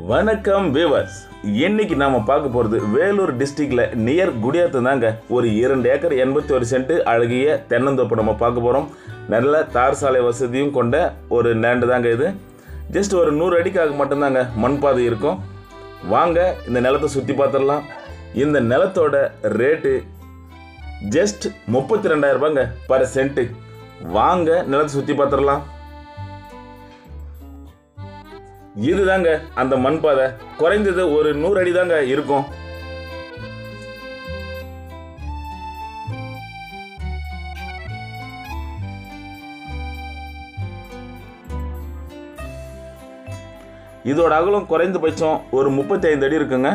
வணக்கம் வியூவர்ஸ். இன்னைக்கு நாம பார்க்க போகிறது வேலூர் டிஸ்ட்ரிக்ட்ல நியர் குடியாத்து தாங்க. ஒரு 2 ஏக்கர் 81 சென்ட் அழகிய தென்னந்தோப்பு நம்ம பார்க்க போகிறோம். நல்ல தார் சாலை வசதியும் கொண்ட ஒரு லேண்டு தாங்க இது. ஜஸ்ட் ஒரு 100 அடிக்காக மட்டும்தாங்க மண் பாதை இருக்கும். வாங்க இந்த நிலத்தை சுற்றி பார்த்துடலாம். இந்த நிலத்தோட ரேட்டு ஜஸ்ட் 32,000 ரூபாங்க பர் சென்ட்டு. வாங்க நிலத்தை சுற்றி பார்த்துடலாம். இதுதாங்க அந்த மண் பாதை. குறைந்தது ஒரு 100 அடி தாங்க இருக்கும். இதோட அகலம் குறைந்தபட்சம் ஒரு 35 அடி இருக்குங்க.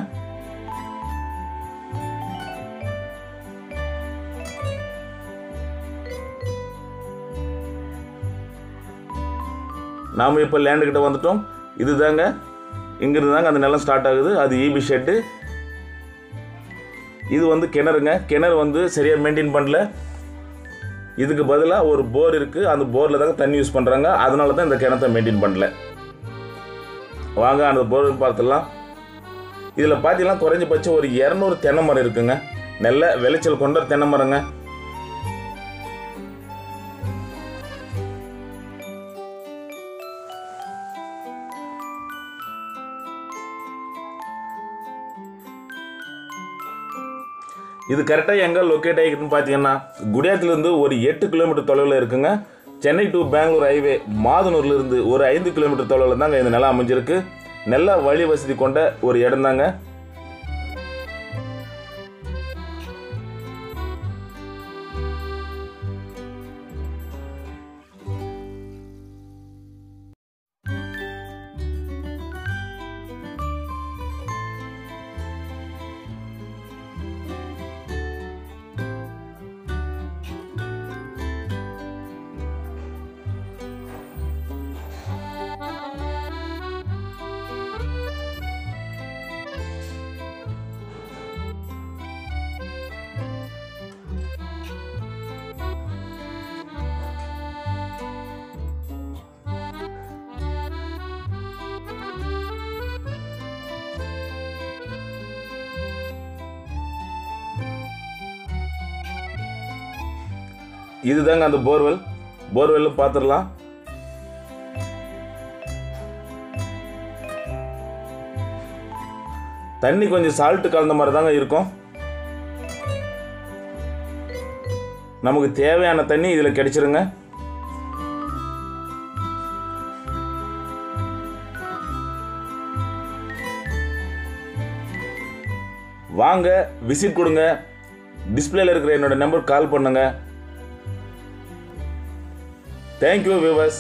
நாம இப்போ லேண்டு கிட்ட வந்துட்டோம். இதுதாங்க இங்கிருந்து தாங்க அந்த நிலம் ஸ்டார்ட் ஆகுது. அது ஈபி ஷெட்டு. இது வந்து கிணறுங்க. கிணறு வந்து சரியாக மெயின்டைன் பண்ணல. இதுக்கு பதிலாக ஒரு போர் இருக்குது. அந்த போரில் தாங்க தண்ணி யூஸ் பண்ணுறாங்க. அதனால தான் இந்த கிணத்தை மெயின்டைன் பண்ணல. வாங்க அந்த போர் பார்த்துடலாம். இதில் பார்த்தீங்கன்னா குறைஞ்சபட்சம் ஒரு 200 தென்னை மரம் இருக்குங்க. நல்ல விளைச்சல் கொண்ட தென்னை மரங்க. இது கரெக்டாக எங்கே லொக்கேட் ஆகிக்குதுன்னு பார்த்தீங்கன்னா குடியாத்துலேருந்து ஒரு 8 கிலோமீட்டர் தொலைவில் இருக்குங்க. சென்னை டு பெங்களூர் ஹைவே மாதனூர்லேருந்து ஒரு 5 கிலோமீட்டர் தொலைவில் தாங்க இந்த நிலம் அமைஞ்சிருக்கு. நல்ல வழி வசதி கொண்ட ஒரு இடம் தாங்க. இதுதாங்க அந்த போர்வெல் பார்த்துடலாம். தண்ணி கொஞ்சம் சால்ட் கலந்த மாதிரி தாங்க இருக்கும். நமக்கு தேவையான தண்ணி இதில் கிடைச்சிருங்க. வாங்க விசிட் கொடுங்க. டிஸ்பிளேல இருக்கிற என்னோட நம்பர் கால் பண்ணுங்க. Thank you viewers.